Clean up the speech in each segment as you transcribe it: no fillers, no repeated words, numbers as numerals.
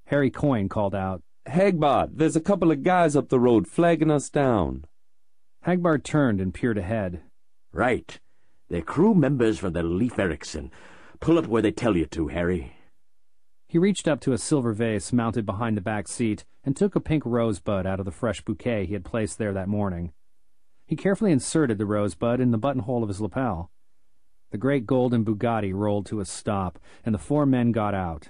Harry Coyne called out, "Hagbard, there's a couple of guys up the road flagging us down." Hagbard turned and peered ahead. "Right. They're crew members from the Leif Erikson. Pull up where they tell you to, Harry." He reached up to a silver vase mounted behind the back seat and took a pink rosebud out of the fresh bouquet he had placed there that morning. He carefully inserted the rosebud in the buttonhole of his lapel. The great golden Bugatti rolled to a stop, and the four men got out.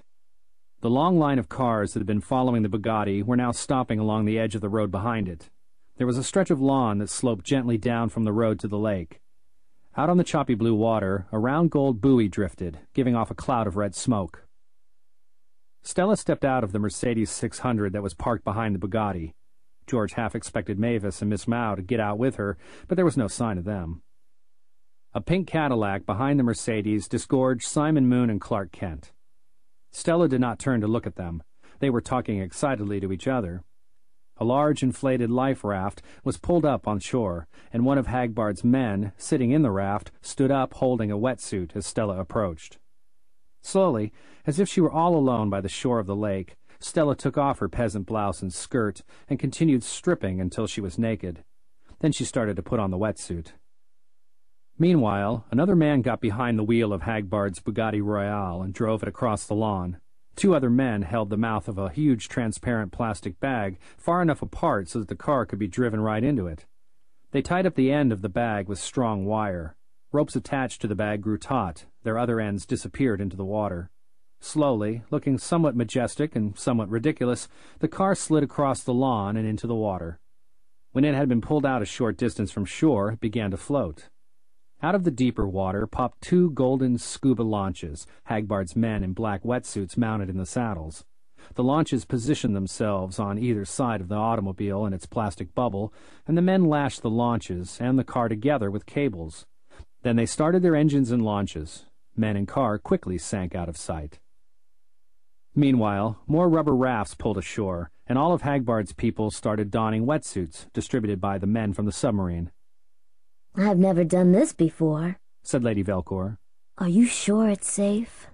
The long line of cars that had been following the Bugatti were now stopping along the edge of the road behind it. There was a stretch of lawn that sloped gently down from the road to the lake. Out on the choppy blue water, a round gold buoy drifted, giving off a cloud of red smoke. Stella stepped out of the Mercedes 600 that was parked behind the Bugatti. George half expected Mavis and Miss Mao to get out with her, but there was no sign of them. A pink Cadillac behind the Mercedes disgorged Simon Moon and Clark Kent. Stella did not turn to look at them. They were talking excitedly to each other. A large inflated life raft was pulled up on shore, and one of Hagbard's men, sitting in the raft, stood up holding a wetsuit as Stella approached. Slowly, as if she were all alone by the shore of the lake, Stella took off her peasant blouse and skirt and continued stripping until she was naked. Then she started to put on the wetsuit. Meanwhile, another man got behind the wheel of Hagbard's Bugatti Royale and drove it across the lawn. Two other men held the mouth of a huge transparent plastic bag far enough apart so that the car could be driven right into it. They tied up the end of the bag with strong wire. Ropes attached to the bag grew taut. Their other ends disappeared into the water. Slowly, looking somewhat majestic and somewhat ridiculous, the car slid across the lawn and into the water. When it had been pulled out a short distance from shore, it began to float. Out of the deeper water popped two golden scuba launches, Hagbard's men in black wetsuits mounted in the saddles. The launches positioned themselves on either side of the automobile and its plastic bubble, and the men lashed the launches and the car together with cables. Then they started their engines and launches. Men and car quickly sank out of sight. Meanwhile, more rubber rafts pulled ashore, and all of Hagbard's people started donning wetsuits, distributed by the men from the submarine. "I've never done this before," said Lady Velcor. "Are you sure it's safe?"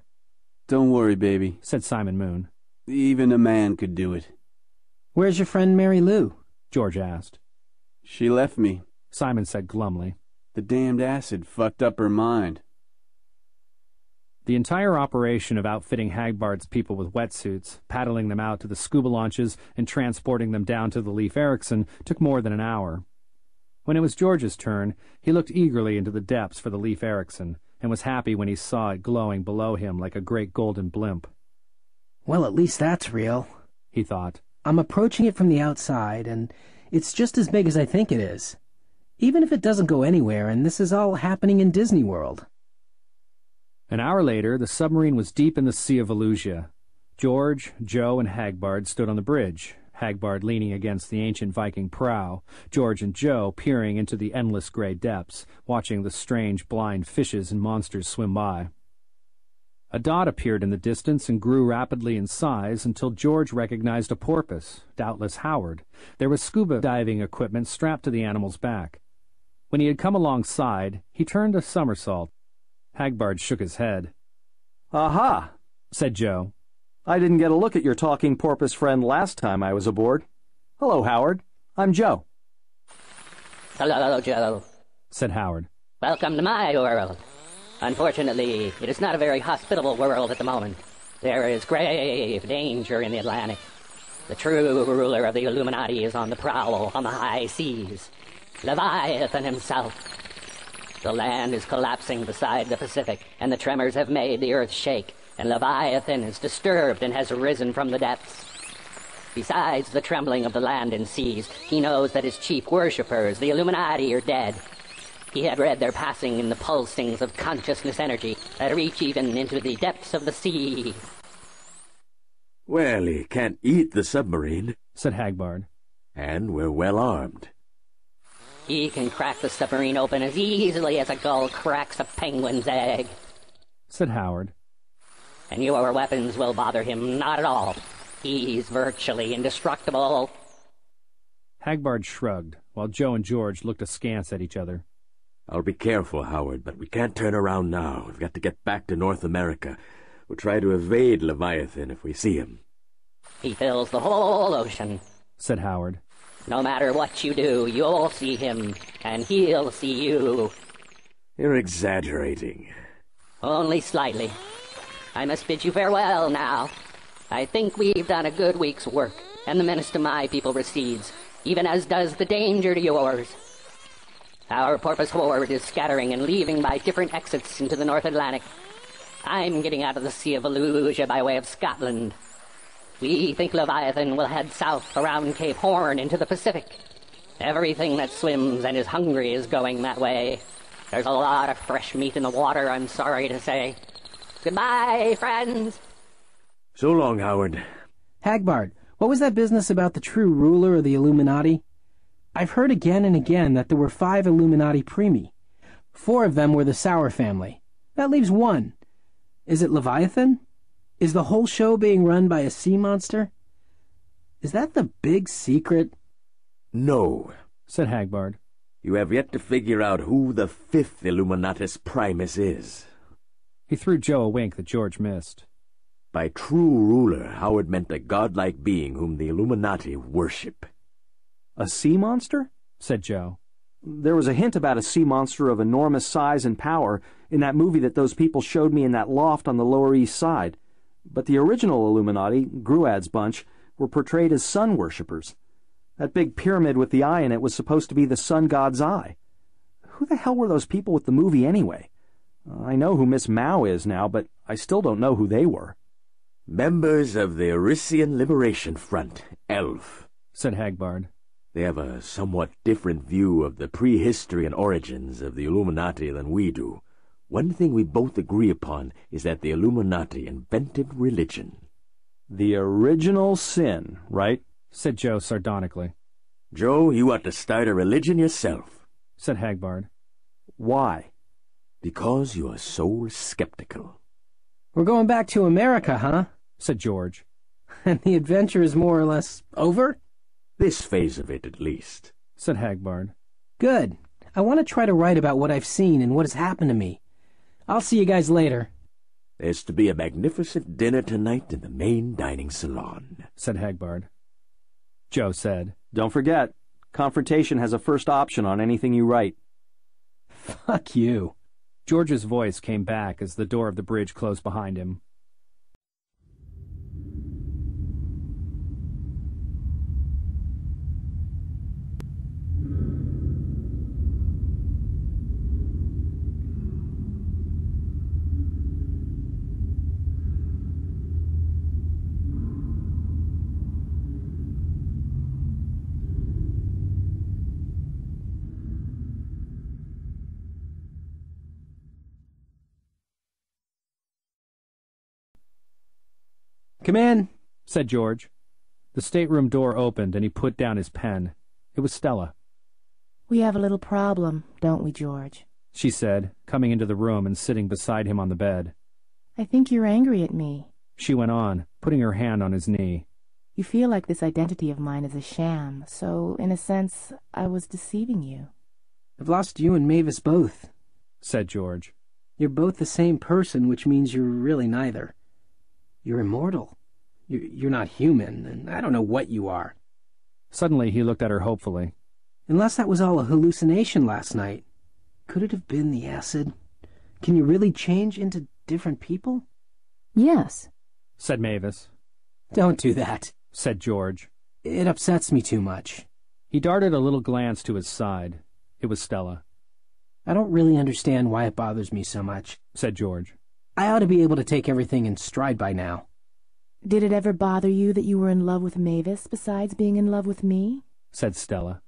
"Don't worry, baby," said Simon Moon. "Even a man could do it." "Where's your friend Mary Lou?" George asked. "She left me," Simon said glumly. "The damned acid fucked up her mind." The entire operation of outfitting Hagbard's people with wetsuits, paddling them out to the scuba launches, and transporting them down to the Leif Erikson took more than an hour. When it was George's turn, he looked eagerly into the depths for the Leif Erikson, and was happy when he saw it glowing below him like a great golden blimp. "Well, at least that's real," he thought. "I'm approaching it from the outside, and it's just as big as I think it is. Even if it doesn't go anywhere, and this is all happening in Disney World." An hour later, the submarine was deep in the Sea of Volusia. George, Joe, and Hagbard stood on the bridge, Hagbard leaning against the ancient Viking prow, George and Joe peering into the endless gray depths, watching the strange blind fishes and monsters swim by. A dot appeared in the distance and grew rapidly in size until George recognized a porpoise, doubtless Howard. There was scuba diving equipment strapped to the animal's back. When he had come alongside, he turned a somersault. Hagbard shook his head. "Aha!" said Joe. "I didn't get a look at your talking porpoise friend last time I was aboard. Hello, Howard. I'm Joe." "Hello, Joe," said Howard. "Welcome to my world. Unfortunately, it is not a very hospitable world at the moment. There is grave danger in the Atlantic. The true ruler of the Illuminati is on the prowl on the high seas. Leviathan himself. The land is collapsing beside the Pacific, and the tremors have made the earth shake, and Leviathan is disturbed and has risen from the depths. Besides the trembling of the land and seas, he knows that his chief worshippers, the Illuminati, are dead. He had read their passing in the pulsings of consciousness energy that reach even into the depths of the sea." "Well, he can't eat the submarine," said Hagbard. "And we're well armed." "He can crack the submarine open as easily as a gull cracks a penguin's egg," said Howard. "And your weapons will bother him not at all. He's virtually indestructible." Hagbard shrugged, while Joe and George looked askance at each other. "I'll be careful, Howard, but we can't turn around now. We've got to get back to North America. We'll try to evade Leviathan if we see him." He fills the whole ocean. said Howard. No matter what you do, you'll see him, and he'll see you. You're exaggerating. Only slightly. I must bid you farewell now. I think we've done a good week's work, and the menace to my people recedes, even as does the danger to yours. Our porpoise horde is scattering and leaving by different exits into the North Atlantic. I'm getting out of the Sea of Illusia by way of Scotland. We think Leviathan will head south around Cape Horn into the Pacific. Everything that swims and is hungry is going that way. There's a lot of fresh meat in the water, I'm sorry to say. Goodbye, friends. So long, Howard. Hagbard, what was that business about the true ruler of the Illuminati? I've heard again and again that there were 5 Illuminati primi. 4 of them were the Sauer family. That leaves 1. Is it Leviathan? Is the whole show being run by a sea monster? Is that the big secret? No, said Hagbard. You have yet to figure out who the 5th Illuminatus Primus is. He threw Joe a wink that George missed. By true ruler, Howard meant a godlike being whom the Illuminati worship. A sea monster? Said Joe. There was a hint about a sea monster of enormous size and power in that movie that those people showed me in that loft on the Lower East Side. But the original Illuminati, Gruad's bunch, were portrayed as sun worshippers. That big pyramid with the eye in it was supposed to be the sun god's eye. Who the hell were those people with the movie anyway? I know who Miss Mao is now, but I still don't know who they were. Members of the Erisian Liberation Front, ELF, said Hagbard. They have a somewhat different view of the prehistory and origins of the Illuminati than we do. One thing we both agree upon is that the Illuminati invented religion. The original sin, right? Said Joe sardonically. Joe, you ought to start a religion yourself, said Hagbard. Why? Because you are so skeptical. We're going back to America, huh? Said George. And the adventure is more or less over? This phase of it, at least, said Hagbard. Good. I want to try to write about what I've seen and what has happened to me. I'll see you guys later. There's to be a magnificent dinner tonight in the main dining salon, said Hagbard. Joe said, Don't forget, confrontation has a first option on anything you write. Fuck you. George's voice came back as the door of the bridge closed behind him. Come in, said George. The stateroom door opened and he put down his pen. It was Stella. We have a little problem, don't we, George? She said, coming into the room and sitting beside him on the bed. I think you're angry at me. She went on, putting her hand on his knee. You feel like this identity of mine is a sham, so, in a sense, I was deceiving you. I've lost you and Mavis both, said George. You're both the same person, which means you're really neither. You're immortal. You're not human, and I don't know what you are. Suddenly he looked at her hopefully. Unless that was all a hallucination last night. Could it have been the acid? Can you really change into different people? Yes, said Mavis. Don't do that, said George. It upsets me too much. He darted a little glance to his side. It was Stella. I don't really understand why it bothers me so much, said George. I ought to be able to take everything in stride by now. Did it ever bother you that you were in love with Mavis besides being in love with me? Said Stella.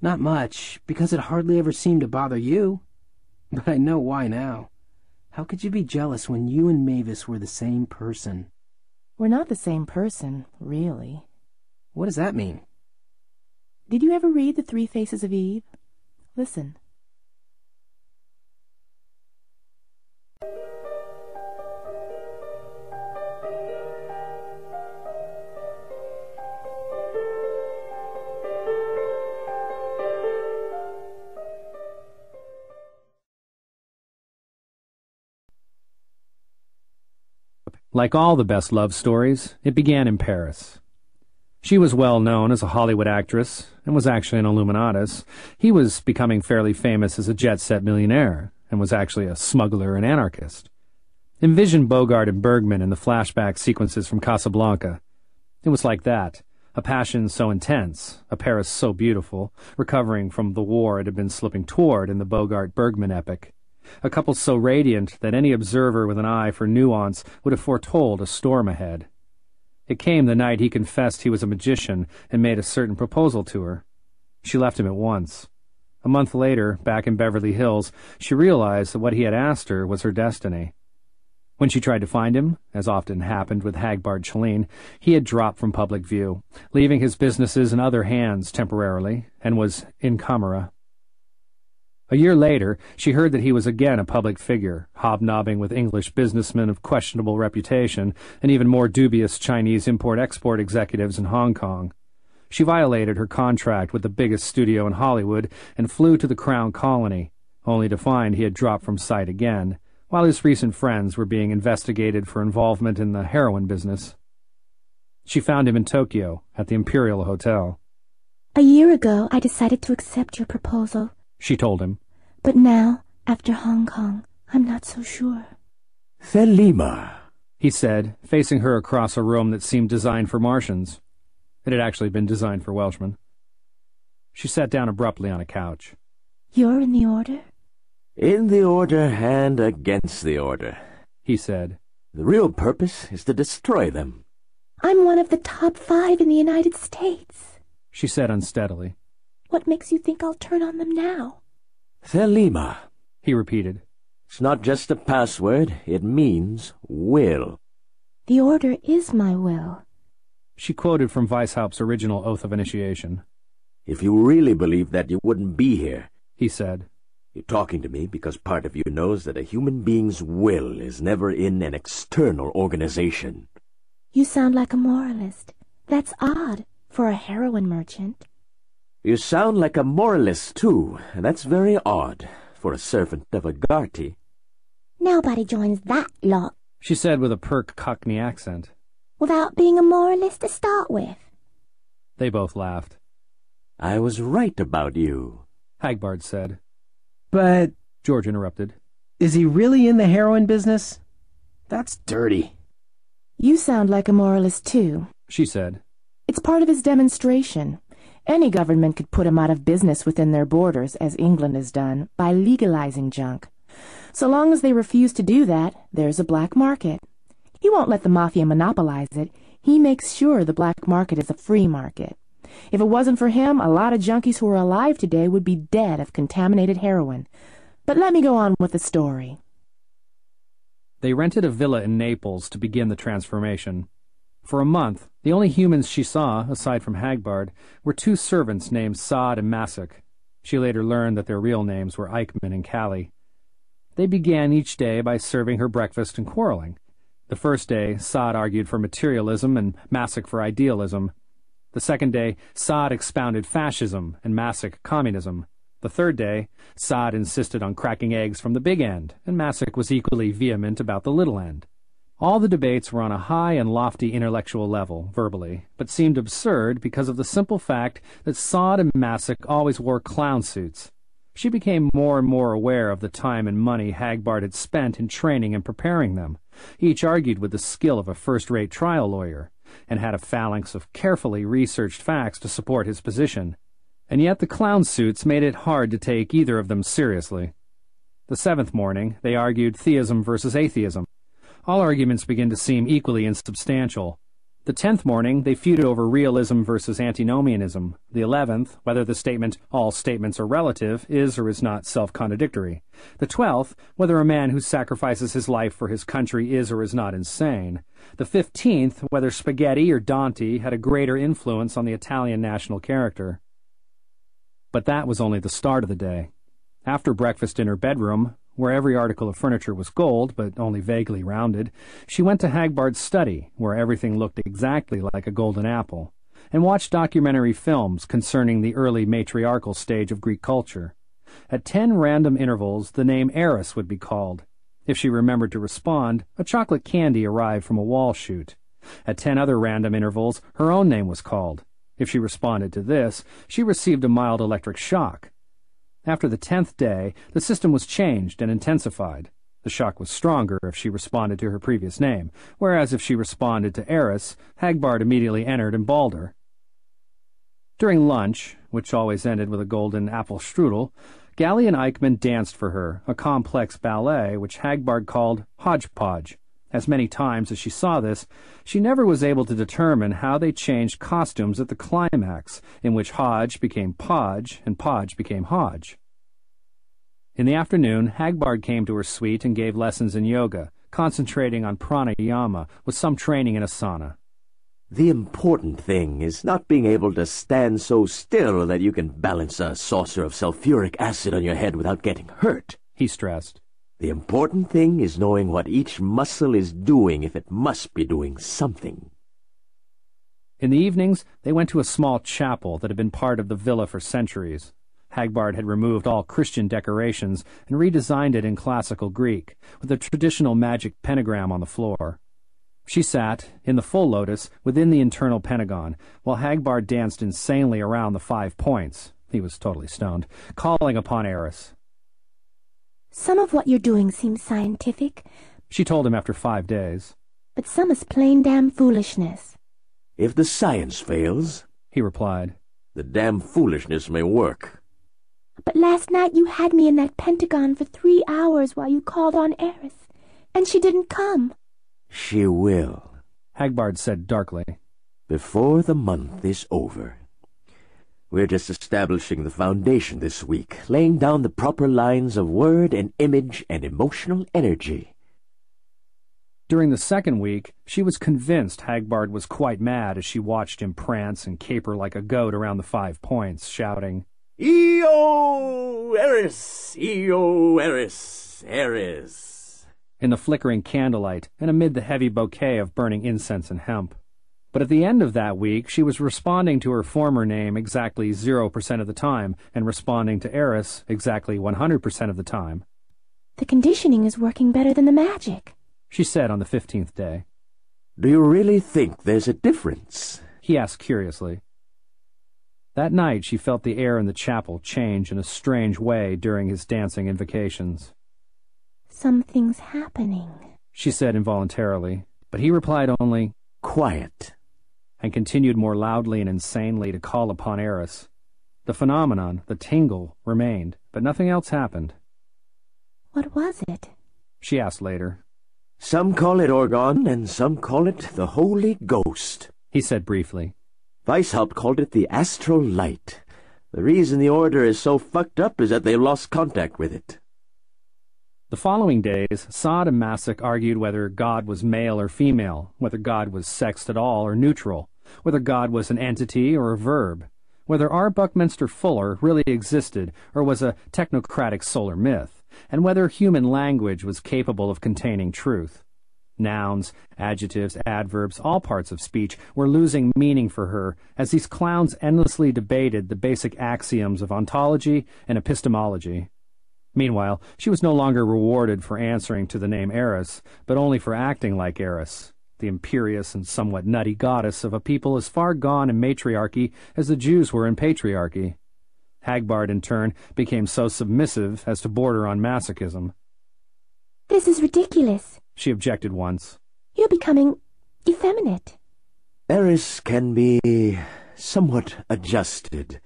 Not much, because it hardly ever seemed to bother you. But I know why now. How could you be jealous when you and Mavis were the same person? We're not the same person, really. What does that mean? Did you ever read The 3 Faces of Eve? Listen. Like all the best love stories, it began in Paris. She was well known as a Hollywood actress and was actually an Illuminatus. He was becoming fairly famous as a jet-set millionaire and was actually a smuggler and anarchist. Envision Bogart and Bergman in the flashback sequences from Casablanca. It was like that, a passion so intense, a Paris so beautiful, recovering from the war it had been slipping toward in the Bogart-Bergman epic. A couple so radiant that any observer with an eye for nuance would have foretold a storm ahead. It came the night he confessed he was a magician and made a certain proposal to her. She left him at once. A month later, back in Beverly Hills, she realized that what he had asked her was her destiny. When she tried to find him, as often happened with Hagbard Chelene, he had dropped from public view, leaving his businesses in other hands temporarily, and was in camera. A year later, she heard that he was again a public figure, hobnobbing with English businessmen of questionable reputation and even more dubious Chinese import-export executives in Hong Kong. She violated her contract with the biggest studio in Hollywood and flew to the Crown Colony, only to find he had dropped from sight again, while his recent friends were being investigated for involvement in the heroin business. She found him in Tokyo, at the Imperial Hotel. "A year ago, I decided to accept your proposal," she told him. "But now, after Hong Kong, I'm not so sure." Thelema, he said, facing her across a room that seemed designed for Martians. It had actually been designed for Welshmen. She sat down abruptly on a couch. "You're in the Order?" in the Order and against the Order, he said. The real purpose is to destroy them. "I'm one of the top 5 in the United States," she said unsteadily. "What makes you think I'll turn on them now?" Thelema, he repeated. It's not just a password, it means will. "The Order is my will," she quoted from Weishaupt's original oath of initiation. If you really believe that, you wouldn't be here, he said. You're talking to me because part of you knows that a human being's will is never in an external organization. "You sound like a moralist. That's odd for a heroin merchant." You sound like a moralist, too, and that's very odd for a servant of Agarty. "Nobody joins that lot," she said with a pert Cockney accent. "without being a moralist to start with." They both laughed. I was right about you, Hagbard said. "But," George interrupted, "is he really in the heroin business? That's dirty." "You sound like a moralist, too," she said. "It's part of his demonstration. Any government could put him out of business within their borders, as England has done, by legalizing junk. So long as they refuse to do that, there's a black market. He won't let the mafia monopolize it. He makes sure the black market is a free market. If it wasn't for him, a lot of junkies who are alive today would be dead of contaminated heroin. But let me go on with the story." They rented a villa in Naples to begin the transformation. For a month, the only humans she saw, aside from Hagbard, were 2 servants named Sod and Masik. She later learned that their real names were Eichmann and Callie. They began each day by serving her breakfast and quarreling. The first day, Sod argued for materialism and Masik for idealism. The second day, Sod expounded fascism and Masik communism. The third day, Sod insisted on cracking eggs from the big end, and Masik was equally vehement about the little end. All the debates were on a high and lofty intellectual level, verbally, but seemed absurd because of the simple fact that Sod and Masik always wore clown suits. She became more and more aware of the time and money Hagbard had spent in training and preparing them. Each argued with the skill of a first-rate trial lawyer, and had a phalanx of carefully researched facts to support his position. And yet the clown suits made it hard to take either of them seriously. The 7th morning, they argued theism versus atheism. All arguments began to seem equally insubstantial. The 10th morning, they feuded over realism versus antinomianism. The 11th, whether the statement, all statements are relative, is or is not self-contradictory. The 12th, whether a man who sacrifices his life for his country is or is not insane. The 15th, whether spaghetti or Dante had a greater influence on the Italian national character. But that was only the start of the day. After breakfast in her bedroom, where every article of furniture was gold, but only vaguely rounded, she went to Hagbard's study, where everything looked exactly like a golden apple, and watched documentary films concerning the early matriarchal stage of Greek culture. At 10 random intervals, the name Eris would be called. If she remembered to respond, a chocolate candy arrived from a wall chute. At 10 other random intervals, her own name was called. If she responded to this, she received a mild electric shock. After the 10th day, the system was changed and intensified. The shock was stronger if she responded to her previous name, whereas if she responded to Eris, Hagbard immediately entered and bawled her. During lunch, which always ended with a golden apple strudel, Gally and Eichmann danced for her, a complex ballet which Hagbard called hodgepodge. As many times as she saw this, she never was able to determine how they changed costumes at the climax, in which Hodge became Podge and Podge became Hodge. In the afternoon, Hagbard came to her suite and gave lessons in yoga, concentrating on pranayama with some training in asana. The important thing is not being able to stand so still that you can balance a saucer of sulfuric acid on your head without getting hurt, he stressed. The important thing is knowing what each muscle is doing if it must be doing something. In the evenings, they went to a small chapel that had been part of the villa for centuries. Hagbard had removed all Christian decorations and redesigned it in classical Greek, with a traditional magic pentagram on the floor. She sat, in the full lotus, within the internal pentagon, while Hagbard danced insanely around the 5 points. He was totally stoned, calling upon Eris. Some of what you're doing seems scientific, she told him after 5 days. But some is plain damn foolishness. If the science fails, he replied, the damn foolishness may work. But last night you had me in that pentagon for 3 hours while you called on Eris, and she didn't come. She will, Hagbard said darkly. Before the month is over. We're just establishing the foundation this week, laying down the proper lines of word and image and emotional energy. During the second week, she was convinced Hagbard was quite mad as she watched him prance and caper like a goat around the 5 points, shouting, "Eo Eris! Eo Eris! Eris!" in the flickering candlelight and amid the heavy bouquet of burning incense and hemp. But at the end of that week, she was responding to her former name exactly 0% of the time, and responding to Eris exactly 100% of the time. The conditioning is working better than the magic, she said on the 15th day. Do you really think there's a difference? He asked curiously. That night she felt the air in the chapel change in a strange way during his dancing invocations. Something's happening, she said involuntarily, but he replied only, "Quiet," and continued more loudly and insanely to call upon Eris. The phenomenon, the tingle, remained, but nothing else happened. What was it? She asked later. Some call it Orgon, and some call it the Holy Ghost, he said briefly. Weishaupt called it the Astral Light. The reason the Order is so fucked up is that they've lost contact with it. The following days, Sod and Masik argued whether God was male or female, whether God was sexed at all or neutral, whether God was an entity or a verb, whether R. Buckminster Fuller really existed or was a technocratic solar myth, and whether human language was capable of containing truth. Nouns, adjectives, adverbs, all parts of speech were losing meaning for her as these clowns endlessly debated the basic axioms of ontology and epistemology. Meanwhile, she was no longer rewarded for answering to the name Eris, but only for acting like Eris, the imperious and somewhat nutty goddess of a people as far gone in matriarchy as the Jews were in patriarchy. Hagbard, in turn, became so submissive as to border on masochism. This is ridiculous, she objected once. You're becoming effeminate. Eris can be somewhat adjusted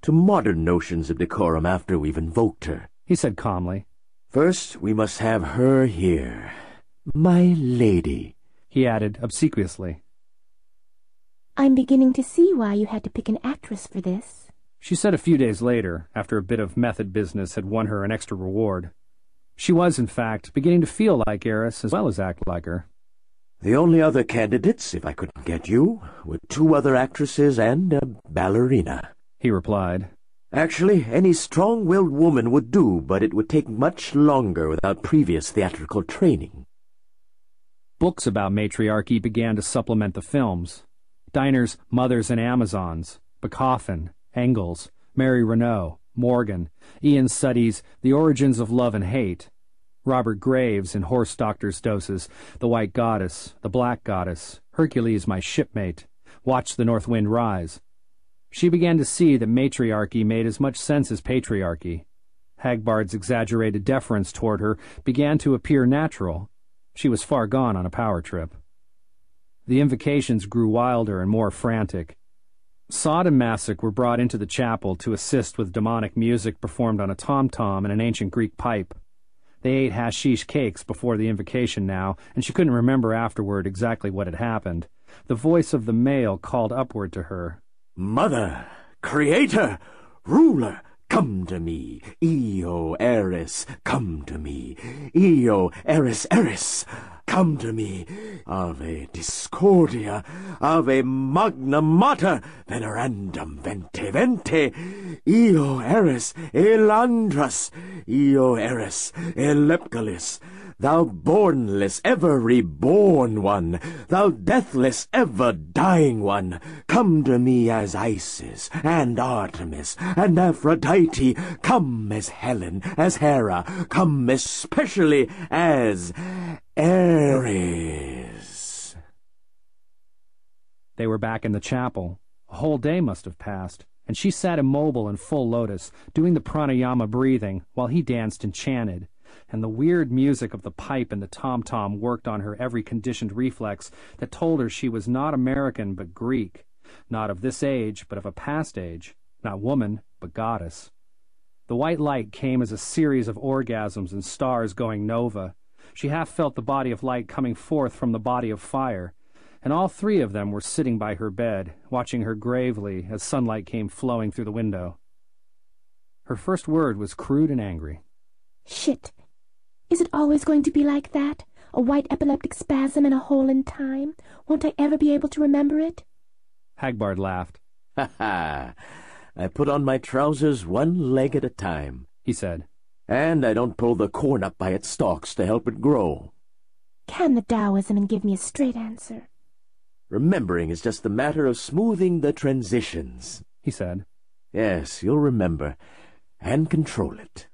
to modern notions of decorum after we've invoked her, he said calmly. First, we must have her here. My lady, he added obsequiously. I'm beginning to see why you had to pick an actress for this, she said a few days later, after a bit of method business had won her an extra reward. She was, in fact, beginning to feel like Eris as well as act like her. The only other candidates, if I couldn't get you, were 2 other actresses and a ballerina, he replied. Actually, any strong-willed woman would do, but it would take much longer without previous theatrical training. Books about matriarchy began to supplement the films. Diner's Mothers and Amazons, Bachofen, Engels, Mary Renault, Morgan, Ian Suddy's The Origins of Love and Hate. Robert Graves in Horse Doctor's Doses, the White Goddess, the Black Goddess, Hercules my shipmate, Watch the North Wind Rise. She began to see that matriarchy made as much sense as patriarchy. Hagbard's exaggerated deference toward her began to appear natural. She was far gone on a power trip. The invocations grew wilder and more frantic. Sod and Masik were brought into the chapel to assist with demonic music performed on a tom-tom and an ancient Greek pipe. They ate hashish cakes before the invocation now, and she couldn't remember afterward exactly what had happened. The voice of the male called upward to her. Mother, Creator, Ruler, come to me. Io, Eris, come to me. Io, Eris, Eris, come to me. Ave Discordia, Ave Magna Mater, Venerandum Vente Vente. Io, Eris, Elandras, Io, Eris, Elepcalis. Thou bornless, ever reborn one, thou deathless, ever dying one, come to me as Isis, and Artemis, and Aphrodite, come as Helen, as Hera, come especially as Eris. They were back in the chapel. A whole day must have passed, and she sat immobile in full lotus, doing the pranayama breathing, while he danced and chanted. And the weird music of the pipe and the tom-tom worked on her every conditioned reflex that told her she was not American but Greek, not of this age but of a past age, not woman but goddess. The white light came as a series of orgasms and stars going nova. She half felt the body of light coming forth from the body of fire, and all three of them were sitting by her bed, watching her gravely as sunlight came flowing through the window. Her first word was crude and angry. Shit. Is it always going to be like that? A white epileptic spasm and a hole in time? Won't I ever be able to remember it? Hagbard laughed. Ha ha! I put on my trousers one leg at a time, he said. And I don't pull the corn up by its stalks to help it grow. Can the Taoism and give me a straight answer? Remembering is just a matter of smoothing the transitions, he said. Yes, you'll remember, and control it.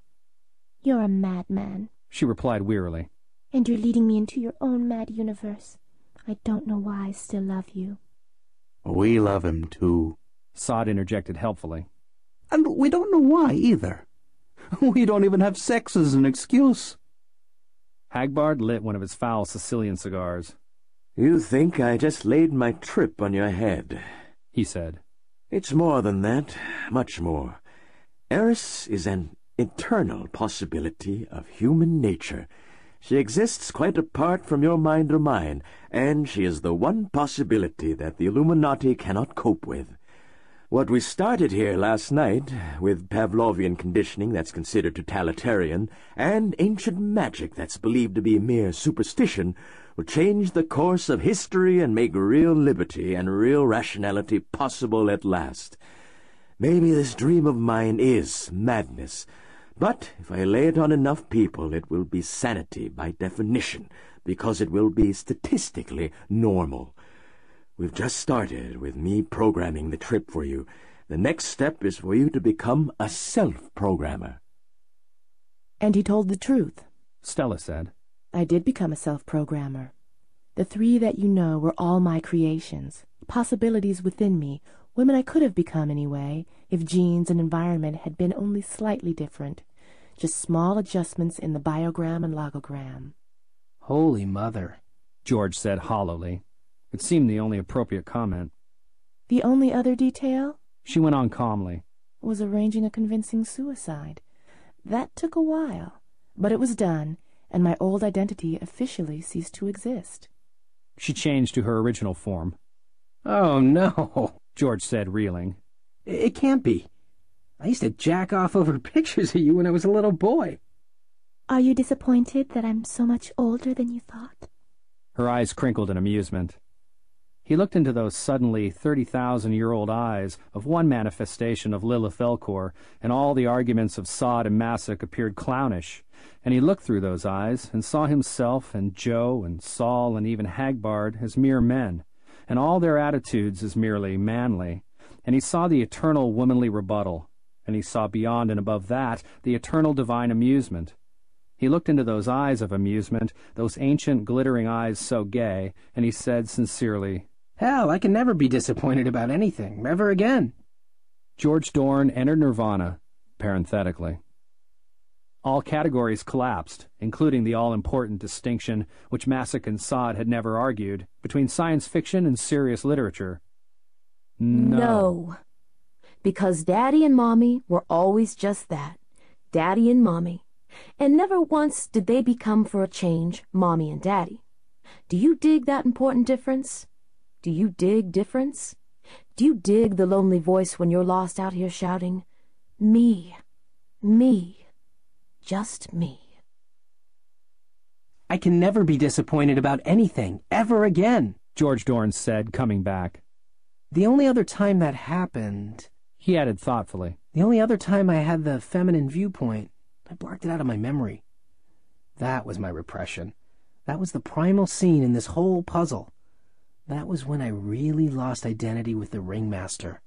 You're a madman, she replied wearily. And you're leading me into your own mad universe. I don't know why I still love you. We love him, too, Sod interjected helpfully. And we don't know why, either. We don't even have sex as an excuse. Hagbard lit one of his foul Sicilian cigars. You think I just laid my trip on your head, he said. It's more than that, much more. Eris is an eternal possibility of human nature. She exists quite apart from your mind or mine, and she is the one possibility that the Illuminati cannot cope with. What we started here last night, with Pavlovian conditioning that's considered totalitarian, and ancient magic that's believed to be mere superstition, will change the course of history and make real liberty and real rationality possible at last. Maybe this dream of mine is madness, but if I lay it on enough people, it will be sanity by definition, because it will be statistically normal. We've just started with me programming the trip for you. The next step is for you to become a self-programmer. And he told the truth, Stella said. I did become a self-programmer. The three that you know were all my creations, possibilities within me, women I could have become anyway, if genes and environment had been only slightly different. Just small adjustments in the biogram and logogram. Holy Mother, George said hollowly. It seemed the only appropriate comment. The only other detail, she went on calmly, was arranging a convincing suicide. That took a while, but it was done, and my old identity officially ceased to exist. She changed to her original form. Oh, no, George said, reeling. It can't be. I used to jack off over pictures of you when I was a little boy. Are you disappointed that I'm so much older than you thought? Her eyes crinkled in amusement. He looked into those suddenly 30,000-year-old eyes of one manifestation of Lilith Elcor, and all the arguments of Sod and Masik appeared clownish, and he looked through those eyes and saw himself and Joe and Saul and even Hagbard as mere men, and all their attitudes as merely manly, and he saw the eternal womanly rebuttal, and he saw beyond and above that the eternal divine amusement. He looked into those eyes of amusement, those ancient, glittering eyes so gay, and he said sincerely, Hell, I can never be disappointed about anything, ever again. George Dorn entered Nirvana, parenthetically. All categories collapsed, including the all-important distinction, which Massac and Sod had never argued, between science fiction and serious literature. No. Because Daddy and Mommy were always just that, Daddy and Mommy. And never once did they become for a change Mommy and Daddy. Do you dig that important difference? Do you dig difference? Do you dig the lonely voice when you're lost out here shouting, me, just me? I can never be disappointed about anything, ever again, George Dorn said, coming back. The only other time that happened, he added thoughtfully, the only other time I had the feminine viewpoint, I blocked it out of my memory. That was my repression. That was the primal scene in this whole puzzle. That was when I really lost identity with the ringmaster.